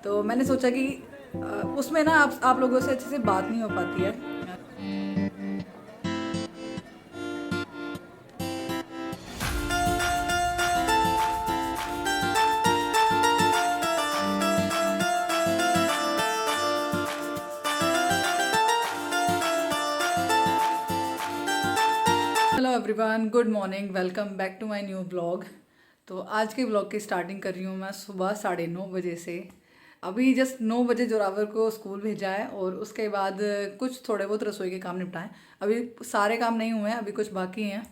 तो मैंने सोचा कि उसमें ना आप लोगों से अच्छे से बात नहीं हो पाती है। Hello everyone, good morning, welcome back to my new blog. तो आज के ब्लॉग की स्टार्टिंग कर रही हूँ मैं सुबह 9:30 बजे से। अभी जस्ट 9 बजे जोरावर को स्कूल भेजा है और उसके बाद कुछ थोड़े बहुत रसोई के काम निपटाएं। अभी सारे काम नहीं हुए हैं, अभी कुछ बाकी हैं।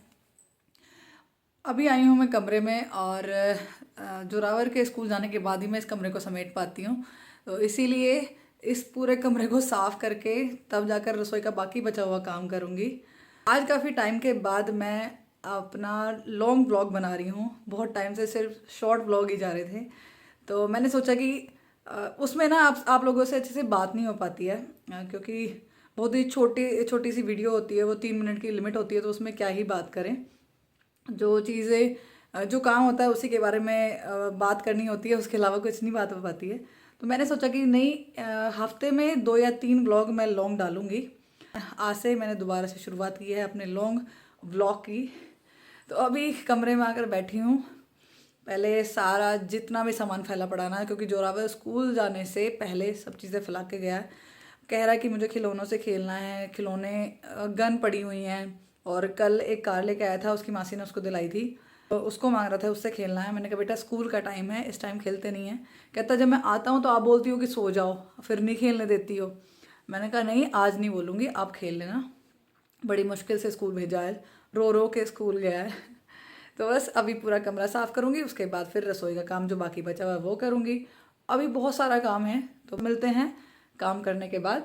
अभी आई हूँ मैं कमरे में और जोरावर के स्कूल जाने के बाद ही मैं इस कमरे को समेट पाती हूँ। तो इसीलिए इस पूरे कमरे को साफ़ करके तब जाकर रसोई का बाकी बचा हुआ काम करूँगी। आज काफ़ी टाइम के बाद मैं अपना लॉन्ग ब्लॉग बना रही हूँ। बहुत टाइम से सिर्फ शॉर्ट ब्लॉग ही जा रहे थे, तो मैंने सोचा कि उसमें ना आप लोगों से अच्छे से बात नहीं हो पाती है, क्योंकि बहुत ही छोटी छोटी सी वीडियो होती है, वो 3 मिनट की लिमिट होती है, तो उसमें क्या ही बात करें। जो चीज़ें जो काम होता है उसी के बारे में बात करनी होती है, उसके अलावा कुछ नहीं बात हो पाती है। तो मैंने सोचा कि नहीं, हफ्ते में 2 या 3 ब्लॉग मैं लॉन्ग डालूँगी। आज से मैंने दोबारा से शुरुआत की है अपने लॉन्ग व्लॉग की। तो अभी कमरे में आकर बैठी हूँ। पहले सारा जितना भी सामान फैला पड़ा ना, क्योंकि जोरावर स्कूल जाने से पहले सब चीज़ें फैला के गया है। कह रहा है कि मुझे खिलौनों से खेलना है, खिलौने गन पड़ी हुई हैं, और कल एक कार लेके आया था, उसकी मासी ने उसको दिलाई थी, तो उसको मांग रहा था उससे खेलना है। मैंने कहा बेटा स्कूल का टाइम है, इस टाइम खेलते नहीं है। कहता जब मैं आता हूँ तो आप बोलती हो कि सो जाओ, फिर नहीं खेलने देती हो। मैंने कहा नहीं, आज नहीं बोलूँगी, आप खेल लेना। बड़ी मुश्किल से स्कूल भेजा है, रो रो के स्कूल गया है। तो बस अभी पूरा कमरा साफ़ करूँगी, उसके बाद फिर रसोई का काम जो बाकी बचा हुआ है वो करूँगी। अभी बहुत सारा काम है, तो मिलते हैं काम करने के बाद।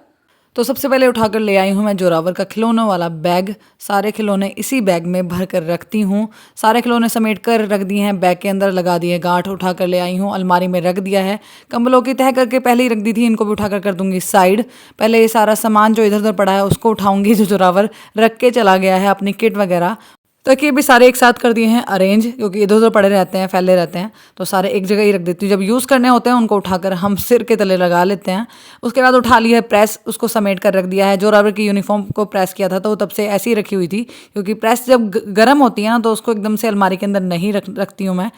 तो सबसे पहले उठाकर ले आई हूँ मैं जोरावर का खिलौनों वाला बैग। सारे खिलौने इसी बैग में भर कर रखती हूँ। सारे खिलौने समेट कर रख दिए हैं, बैग के अंदर लगा दिए गांठ। उठाकर ले आई हूँ, अलमारी में रख दिया है। कंबलों की तह करके पहले ही रख दी थी, इनको भी उठाकर कर दूंगी साइड। पहले ये सारा सामान जो इधर उधर पड़ा है उसको उठाऊंगी, जो जोरावर रख के चला गया है, अपनी किट वगैरह। तकिए भी सारे एक साथ कर दिए हैं अरेंज, क्योंकि इधर उधर पड़े रहते हैं, फैले रहते हैं, तो सारे एक जगह ही रख देती हूँ। जब यूज़ करने होते हैं उनको उठाकर हम सिर के तले लगा लेते हैं। उसके बाद उठा लिया है प्रेस, उसको समेट कर रख दिया है। जोरावर की यूनिफॉर्म को प्रेस किया था तो तब से ऐसी ही रखी हुई थी, क्योंकि प्रेस जब गर्म होती है ना तो उसको एकदम से अलमारी के अंदर नहीं रखती हूँ मैं।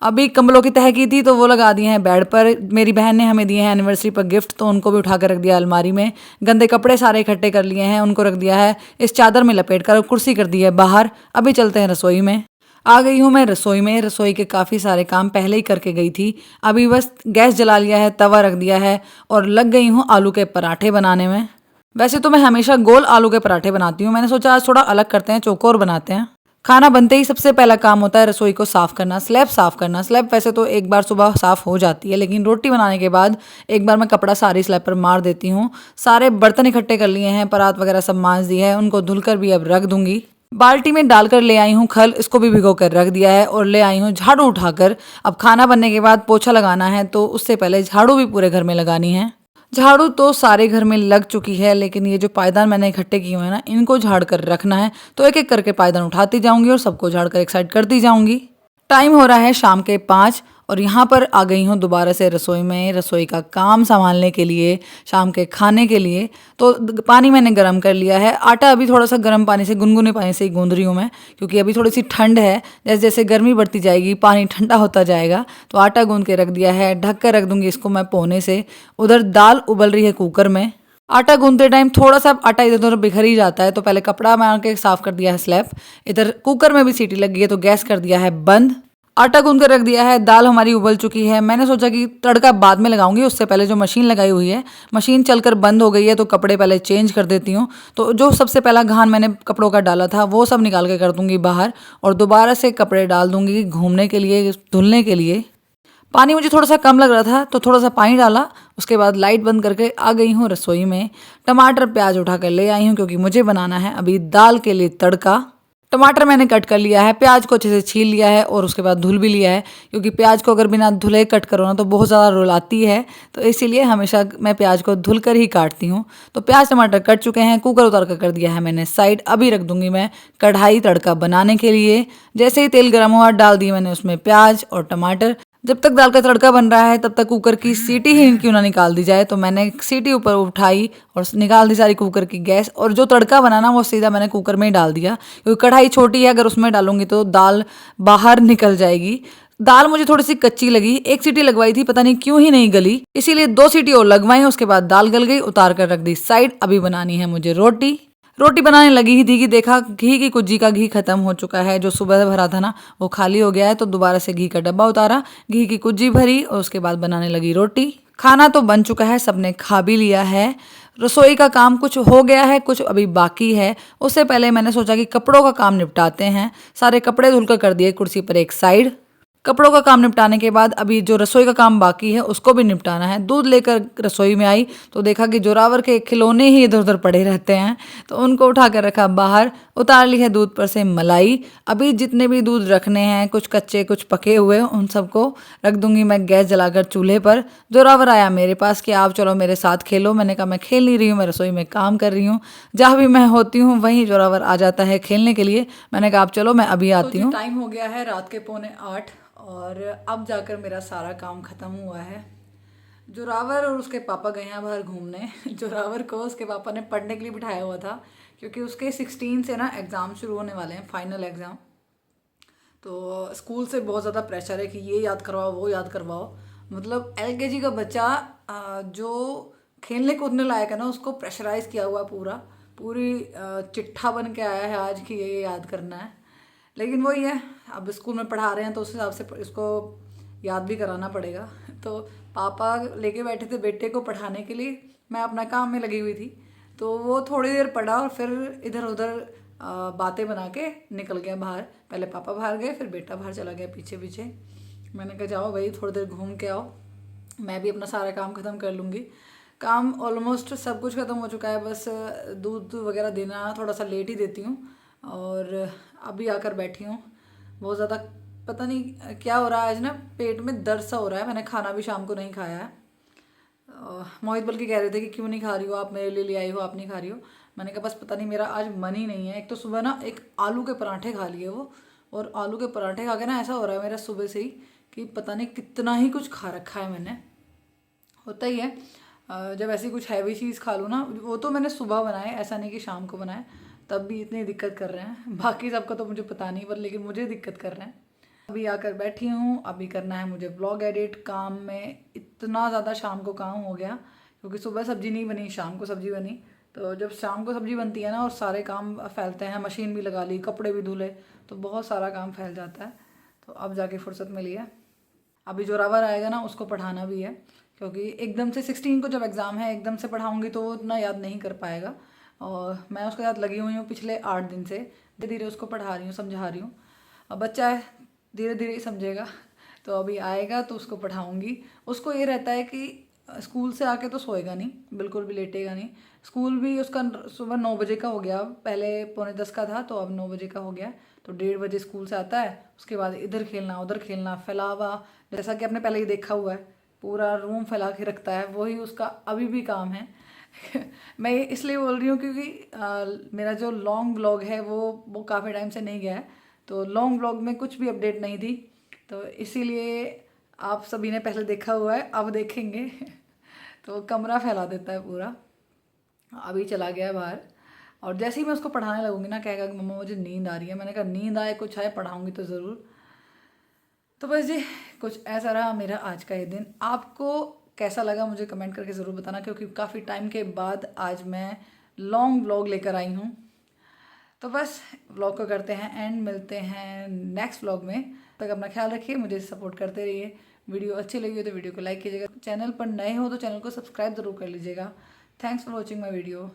अभी कंबलों की तह की थी तो वो लगा दिए हैं बेड पर। मेरी बहन ने हमें दिए हैं एनिवर्सरी पर गिफ्ट, तो उनको भी उठा कर रख दिया अलमारी में। गंदे कपड़े सारे इकट्ठे कर लिए हैं, उनको रख दिया है इस चादर में लपेट कर, कुर्सी कर दी है बाहर। अभी चलते हैं रसोई में। आ गई हूँ मैं रसोई में। रसोई के काफ़ी सारे काम पहले ही करके गई थी। अभी बस गैस जला लिया है, तवा रख दिया है और लग गई हूँ आलू के पराठे बनाने में। वैसे तो मैं हमेशा गोल आलू के पराठे बनाती हूँ, मैंने सोचा आज थोड़ा अलग करते हैं, चौकोर बनाते हैं। खाना बनते ही सबसे पहला काम होता है रसोई को साफ़ करना, स्लैब साफ़ करना। स्लैब वैसे तो एक बार सुबह साफ़ हो जाती है, लेकिन रोटी बनाने के बाद एक बार मैं कपड़ा सारी स्लैब पर मार देती हूँ। सारे बर्तन इकट्ठे कर लिए हैं, परात वगैरह सब मांज दी है, उनको धुलकर भी अब रख दूंगी। बाल्टी में डालकर ले आई हूँ खल, इसको भी भिगो कर रख दिया है। और ले आई हूँ झाड़ू उठाकर। अब खाना बनने के बाद पोछा लगाना है, तो उससे पहले झाड़ू भी पूरे घर में लगानी है। झाड़ू तो सारे घर में लग चुकी है, लेकिन ये जो पायदान मैंने इकट्ठे किए हुए हैं ना, इनको झाड़ कर रखना है। तो एक एक करके पायदान उठाती जाऊंगी और सबको झाड़ कर एक साइड करती जाऊंगी। टाइम हो रहा है शाम के 5 और यहाँ पर आ गई हूँ दोबारा से रसोई में, रसोई का काम संभालने के लिए, शाम के खाने के लिए। तो पानी मैंने गर्म कर लिया है। आटा अभी थोड़ा सा गर्म पानी से, गुनगुने पानी से ही गूंद रही हूँ मैं, क्योंकि अभी थोड़ी सी ठंड है। जैसे जैसे गर्मी बढ़ती जाएगी पानी ठंडा होता जाएगा। तो आटा गूंद के रख दिया है, ढक कर रख दूंगी इसको मैं पोने से। उधर दाल उबल रही है कुकर में। आटा गूंदते टाइम थोड़ा सा आटा इधर उधर बिखर ही जाता है, तो पहले कपड़ा मार के साफ कर दिया है स्लैब। इधर कुकर में भी सीटी लग गई है, तो गैस कर दिया है बंद। आटा गूंद कर रख दिया है। दाल हमारी उबल चुकी है। मैंने सोचा कि तड़का बाद में लगाऊंगी, उससे पहले जो मशीन लगाई हुई है, मशीन चलकर बंद हो गई है, तो कपड़े पहले चेंज कर देती हूँ। तो जो सबसे पहला घान मैंने कपड़ों का डाला था वो सब निकाल के कर दूंगी बाहर, और दोबारा से कपड़े डाल दूंगी घूमने के लिए, धुलने के लिए। पानी मुझे थोड़ा सा कम लग रहा था तो थोड़ा सा पानी डाला। उसके बाद लाइट बंद करके आ गई हूँ रसोई में। टमाटर प्याज उठा कर ले आई हूँ, क्योंकि मुझे बनाना है अभी दाल के लिए तड़का। टमाटर मैंने कट कर लिया है, प्याज को अच्छे से छील लिया है और उसके बाद धुल भी लिया है, क्योंकि प्याज को अगर बिना धुले कट करो ना तो बहुत ज़्यादा रुलाती है। तो इसीलिए हमेशा मैं प्याज को धुल कर ही काटती हूँ। तो प्याज टमाटर कट चुके हैं, कुकर उतार कर दिया है मैंने साइड। अभी रख दूंगी मैं कढ़ाई तड़का बनाने के लिए। जैसे ही तेल गर्म हुआ डाल दिए मैंने उसमें प्याज और टमाटर। जब तक दाल का तड़का बन रहा है तब तक कुकर की सीटी ही क्यों ना निकाल दी जाए। तो मैंने सीटी ऊपर उठाई और निकाल दी सारी कुकर की गैस, और जो तड़का बनाना वो सीधा मैंने कुकर में ही डाल दिया, क्योंकि कढ़ाई छोटी है, अगर उसमें डालूंगी तो दाल बाहर निकल जाएगी। दाल मुझे थोड़ी सी कच्ची लगी, एक सीटी लगवाई थी, पता नहीं क्यों ही नहीं गली, इसीलिए 2 सीटी और लगवाई। उसके बाद दाल गल गई, उतार कर रख दी साइड। अभी बनानी है मुझे रोटी। रोटी बनाने लगी ही थी कि देखा घी की कुज्जी का घी खत्म हो चुका है, जो सुबह भरा था ना वो खाली हो गया है। तो दोबारा से घी का डब्बा उतारा, घी की कुज्जी भरी और उसके बाद बनाने लगी रोटी। खाना तो बन चुका है, सबने खा भी लिया है। रसोई का काम कुछ हो गया है, कुछ अभी बाकी है। उससे पहले मैंने सोचा कि कपड़ों का काम निपटाते हैं। सारे कपड़े धुलकर कर दिए कुर्सी पर एक साइड। कपड़ों का काम निपटाने के बाद अभी जो रसोई का काम बाकी है उसको भी निपटाना है। दूध लेकर रसोई में आई तो देखा कि जोरावर के खिलौने ही इधर उधर पड़े रहते हैं, तो उनको उठा कर रखा बाहर। उतार ली है दूध पर से मलाई। अभी जितने भी दूध रखने हैं, कुछ कच्चे कुछ पके हुए, उन सबको रख दूंगी मैं गैस जलाकर चूल्हे पर। जोरावर आया मेरे पास कि आप चलो मेरे साथ खेलो। मैंने कहा मैं खेल नहीं रही हूँ, मैं रसोई में काम कर रही हूँ। जहाँ भी मैं होती हूँ वहीं जोरावर आ जाता है खेलने के लिए। मैंने कहा आप चलो मैं अभी आती हूँ। टाइम हो गया है रात के 7:45 और अब जाकर मेरा सारा काम ख़त्म हुआ है। जोरावर और उसके पापा गए हैं बाहर घूमने। जोरावर को उसके पापा ने पढ़ने के लिए बिठाया हुआ था, क्योंकि उसके 16 से ना एग्ज़ाम शुरू होने वाले हैं, फाइनल एग्ज़ाम। तो स्कूल से बहुत ज़्यादा प्रेशर है कि ये याद करवाओ वो याद करवाओ। मतलब LKG का बच्चा जो खेलने कूदने लायक है ना, उसको प्रेशराइज़ किया हुआ पूरी चिट्ठा बन के आया है आज कि ये याद करना है। लेकिन वही है, अब स्कूल में पढ़ा रहे हैं तो उस हिसाब से इसको याद भी कराना पड़ेगा। तो पापा लेके बैठे थे बेटे को पढ़ाने के लिए, मैं अपना काम में लगी हुई थी। तो वो थोड़ी देर पढ़ा और फिर इधर उधर बातें बना के निकल गया बाहर। पहले पापा बाहर गए, फिर बेटा बाहर चला गया पीछे पीछे। मैंने कहा जाओ भाई थोड़ी देर घूम के आओ, मैं भी अपना सारा काम ख़त्म कर लूँगी। काम ऑलमोस्ट सब कुछ ख़त्म हो चुका है, बस दूध वगैरह देना थोड़ा सा लेट ही देती हूँ। और अभी आकर बैठी हूँ। बहुत ज़्यादा पता नहीं क्या हो रहा है आज ना, पेट में दर्द सा हो रहा है। मैंने खाना भी शाम को नहीं खाया है। मोहित बल्कि कह रहे थे कि क्यों नहीं खा रही हो आप, मेरे लिए ले आई हो, आप नहीं खा रही हो। मैंने कहा बस पता नहीं मेरा आज मन ही नहीं है। एक तो सुबह ना एक आलू के पराठे खा लिए वो, और आलू के पराठे खा के ना ऐसा हो रहा है मेरा सुबह से ही कि पता नहीं कितना ही कुछ खा रखा है मैंने। होता ही है जब ऐसी कुछ हैवी चीज़ खा लूँ ना। वो तो मैंने सुबह बनाए, ऐसा नहीं कि शाम को बनाए, तब भी इतनी दिक्कत कर रहे हैं। बाकी सबका तो मुझे पता नहीं, पर लेकिन मुझे दिक्कत कर रहे हैं। अभी आकर बैठी हूँ, अभी करना है मुझे ब्लॉग एडिट। काम में इतना ज़्यादा शाम को काम हो गया, क्योंकि सुबह सब्जी नहीं बनी, शाम को सब्जी बनी। तो जब शाम को सब्जी बनती है ना और सारे काम फैलते हैं, मशीन भी लगा ली, कपड़े भी धुले, तो बहुत सारा काम फैल जाता है। तो अब जाके फुर्सत मिली है। अभी जोरावर आएगा ना, उसको पढ़ाना भी है, क्योंकि एकदम से 16 को जब एग्ज़ाम है एकदम से पढ़ाऊँगी तो वो इतना याद नहीं कर पाएगा। और मैं उसके साथ लगी हुई हूँ पिछले 8 दिन से, धीरे धीरे उसको पढ़ा रही हूँ, समझा रही हूँ। अब बच्चा है, धीरे धीरे ही समझेगा। तो अभी आएगा तो उसको पढ़ाऊँगी। उसको ये रहता है कि स्कूल से आके तो सोएगा नहीं, बिल्कुल भी लेटेगा नहीं। स्कूल भी उसका सुबह 9 बजे का हो गया, पहले 9:45 का था, तो अब 9 बजे का हो गया। तो 1:30 बजे स्कूल से आता है, उसके बाद इधर खेलना उधर खेलना, फैलावा, जैसा कि आपने पहले ही देखा हुआ है, पूरा रूम फैला के रखता है। वही उसका अभी भी काम है। मैं इसलिए बोल रही हूँ क्योंकि मेरा जो लॉन्ग ब्लॉग है वो काफ़ी टाइम से नहीं गया है, तो लॉन्ग ब्लॉग में कुछ भी अपडेट नहीं थी, तो इसीलिए आप सभी ने पहले देखा हुआ है, अब देखेंगे। तो कमरा फैला देता है पूरा। अभी चला गया है बाहर, और जैसे ही मैं उसको पढ़ाने लगूंगी ना कहेगा कि मम्मा मुझे नींद आ रही है। मैंने कहा नींद आए कुछ आए, पढ़ाऊंगी तो ज़रूर। तो बस जी कुछ ऐसा रहा मेरा आज का ये दिन। आपको कैसा लगा मुझे कमेंट करके ज़रूर बताना, क्योंकि काफ़ी टाइम के बाद आज मैं लॉन्ग व्लॉग लेकर आई हूँ। तो बस व्लॉग को करते हैं एंड, मिलते हैं नेक्स्ट व्लॉग में। तक अपना ख्याल रखिए, मुझे सपोर्ट करते रहिए। वीडियो अच्छी लगी हो तो वीडियो को लाइक कीजिएगा, चैनल पर नए हो तो चैनल को सब्सक्राइब ज़रूर कर लीजिएगा। Thanks for watching my video.